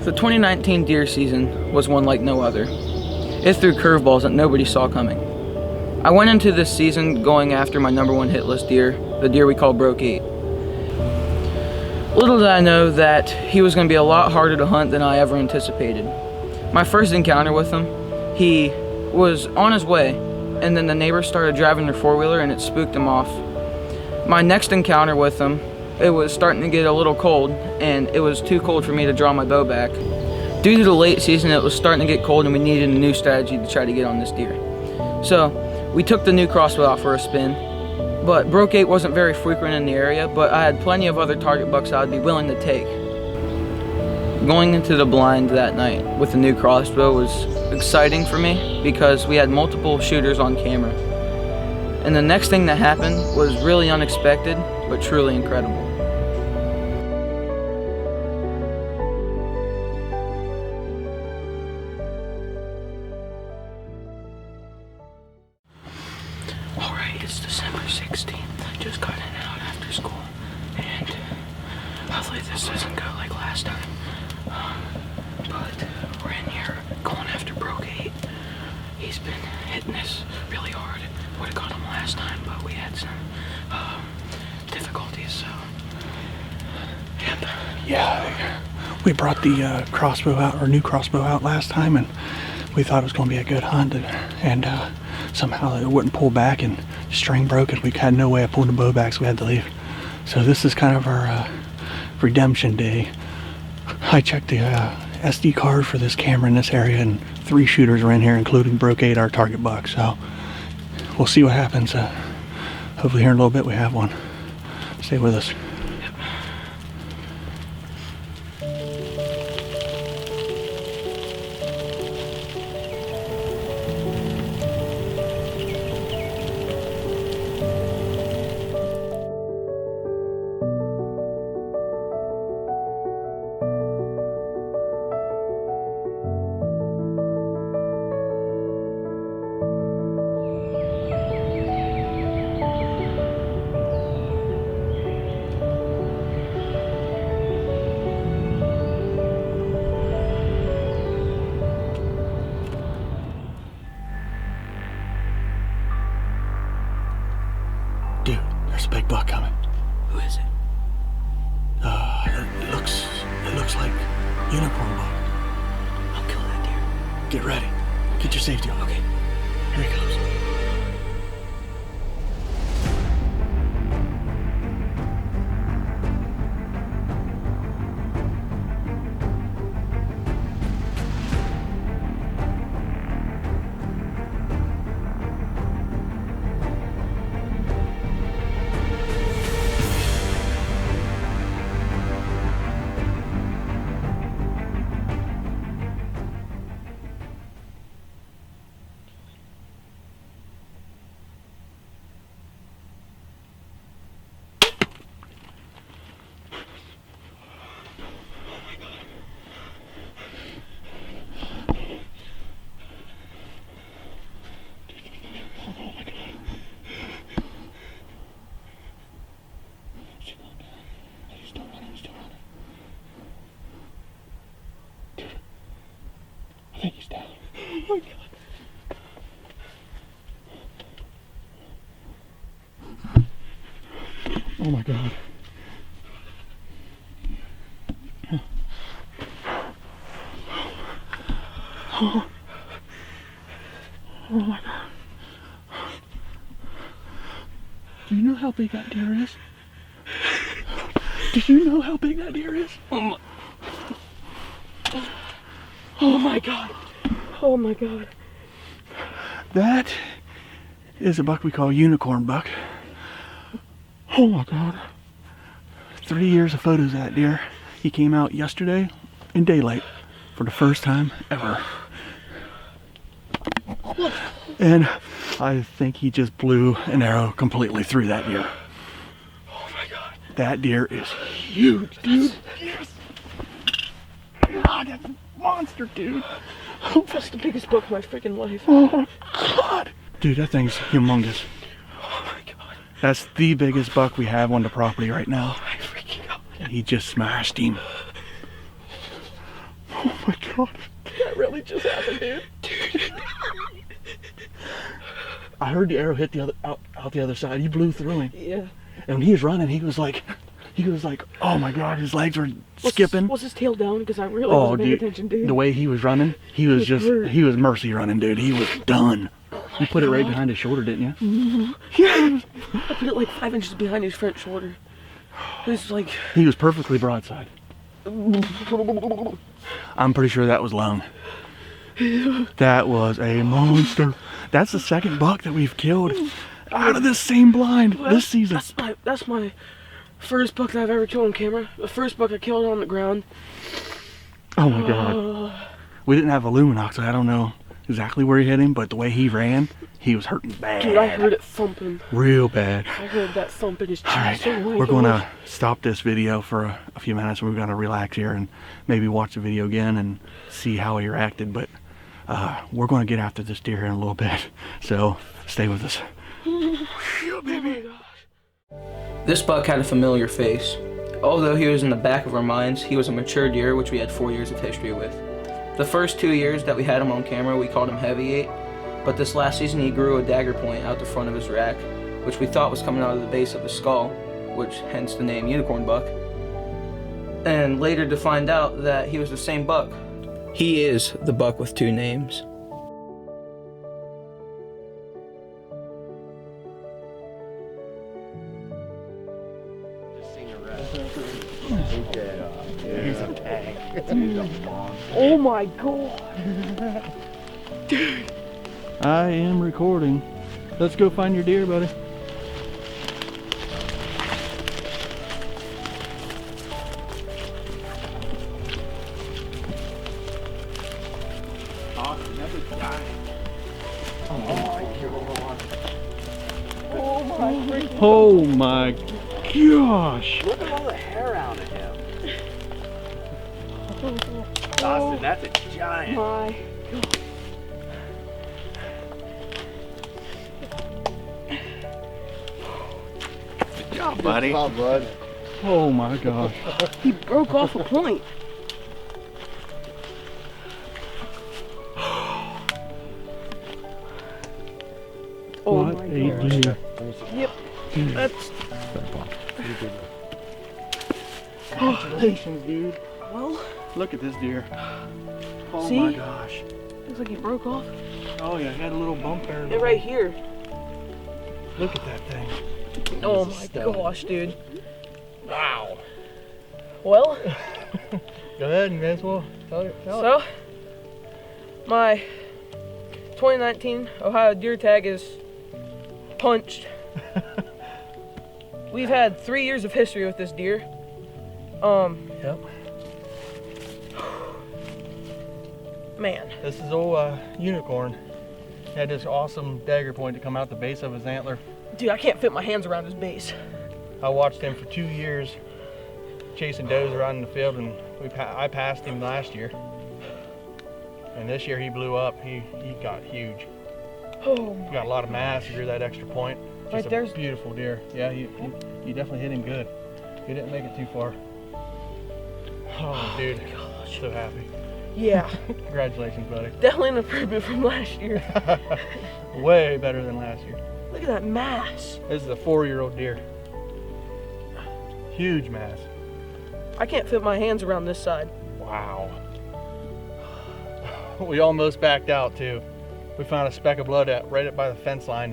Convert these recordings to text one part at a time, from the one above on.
The 2019 deer season was one like no other. It threw curveballs that nobody saw coming. I went into this season going after my #1 hit list deer, the deer we call Broke 8. Little did I know that he was going to be a lot harder to hunt than I ever anticipated. My first encounter with him, he was on his way, and then the neighbors started driving their four-wheeler and it spooked him off. My next encounter with him, it was starting to get a little cold, and it was too cold for me to draw my bow back. Due to the late season, it was starting to get cold and we needed a new strategy to try to get on this deer. So we took the new crossbow out for a spin, but Broke 8 wasn't very frequent in the area, but I had plenty of other target bucks I'd be willing to take. Going into the blind that night with the new crossbow was exciting for me because we had multiple shooters on camera. And the next thing that happened was really unexpected, but truly incredible. Alright, it's December 16th. I just got in and out after school, and hopefully this doesn't go like last time. But we're in here going after Broke 8. He's been hitting us really hard. Would have got him last time, but we had some difficulties, so. Yeah, we brought the crossbow out, our new crossbow out last time, and we thought it was going to be a good hunt, and somehow it wouldn't pull back, and the string broke, and we had no way of pulling the bow back, so we had to leave. So this is kind of our redemption day. I checked the SD card for this camera in this area, and 3 shooters are in here, including Broke 8, our target buck. So we'll see what happens. Hopefully here in a little bit we have one. Stay with us. Dude, there's a big buck coming. Who is it? It looks like unicorn buck. I'll kill that deer. Get ready. Get your safety on. Okay. Here he comes. I think he's down. Oh my God. Oh my God. Oh. Oh my God. Do you know how big that deer is? Do you know how big that deer is? Oh my God. Oh my God. That is a buck we call unicorn buck. Oh my God. 3 years of photos of that deer. He came out yesterday in daylight for the first time ever. And I think he just blew an arrow completely through that deer. Oh my God. That deer is huge, dude. Yes. God, that's a monster, dude. That's the biggest buck of my freaking life. Oh my God. Dude, that thing's humongous. Oh my God. That's the biggest buck we have on the property right now. Oh my freaking God. And he just smashed him. Oh Oh my god. That really just happened, dude. I heard the arrow hit the other out the other side. You blew through him. Yeah. And when he was running, he was like, oh my god, his legs were skipping. Was his tail down? Because I really wasn't paying attention, dude. The way he was running, he was mercy running, dude. He was done. You put it right behind his shoulder, didn't you? Mm-hmm. Yeah. I put it like 5 inches behind his front shoulder. It was like... He was perfectly broadside. I'm pretty sure that was lung. That was a monster. That's the second buck that we've killed out of this same blind this season. That's my first buck that I've ever killed on camera. The first buck I killed on the ground. Oh my god. We didn't have a luminox, so I don't know exactly where he hit him, but the way he ran, he was hurting bad. Dude, I heard it thumping. Real bad. I heard that thump in his chest. Alright, we're going to stop this video for a few minutes. We're going to relax here and maybe watch the video again and see how he reacted, but we're going to get after this deer here in a little bit, so stay with us. Oh my gosh. This buck had a familiar face. Although he was in the back of our minds, he was a mature deer which we had 4 years of history with. The first 2 years that we had him on camera, we called him Heavyweight, but this last season he grew a dagger point out the front of his rack, which we thought was coming out of the base of his skull, which hence the name Unicorn Buck. And later to find out that he was the same buck. He is the buck with 2 names. Oh my god. Dude. I am recording. Let's go find your deer, buddy. Austin, that's a giant. Oh my god. Oh my gosh. Look at all the hair out of him. Austin, that's a giant. My god. Good job, buddy. Good job, bud. Oh my gosh. He broke off a point. Oh What my a gosh. deer. Yep. That's... Congratulations, dude. Well, look at this deer. Oh see? My gosh. Looks like he broke off. Oh yeah, he had a little bump there. And right here. Look at that thing. Oh my gosh, dude. Wow. Well. Go ahead, you guys will tell it. So, my 2019 Ohio deer tag is punched. We've had 3 years of history with this deer. Yep. Man. This is old Unicorn. He had this awesome dagger point to come out the base of his antler. Dude, I can't fit my hands around his base. I watched him for 2 years chasing does around in the field, and I passed him last year. And this year he blew up. He got huge. Oh, He got a lot of mass. You hear that extra point? Just Right, a beautiful deer. Yeah, you definitely hit him good. He didn't make it too far. Oh, dude, gosh. so happy. Yeah. Congratulations, buddy. Definitely an improvement from last year. Way better than last year. Look at that mass. This is a 4-year-old deer. Huge mass. I can't fit my hands around this side. Wow. We almost backed out too. We found a speck of blood right up by the fence line,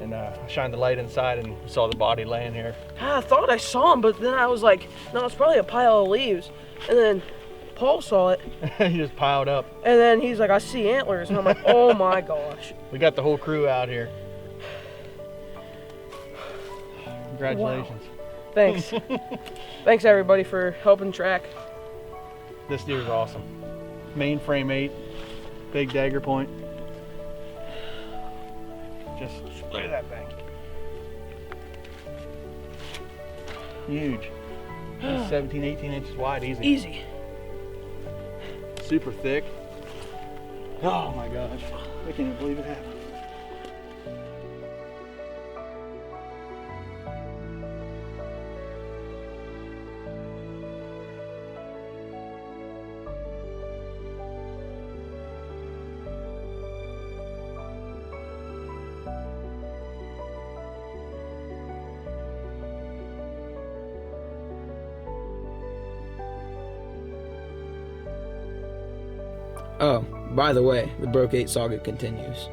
and I shined the light inside and saw the body laying here. I thought I saw him, but then I was like, no, it's probably a pile of leaves. And then Paul saw it, He just piled up. and then he's like, I see antlers. And I'm like, oh my gosh. We got the whole crew out here. Congratulations. Thanks. Thanks everybody for helping track. This deer is awesome. Mainframe 8, big dagger point. Just look at that thing. Huge. 17, 18 inches wide, easy. Easy. Super thick. Oh my gosh. I can't even believe it happened. Oh, by the way, the Broke 8 saga continues.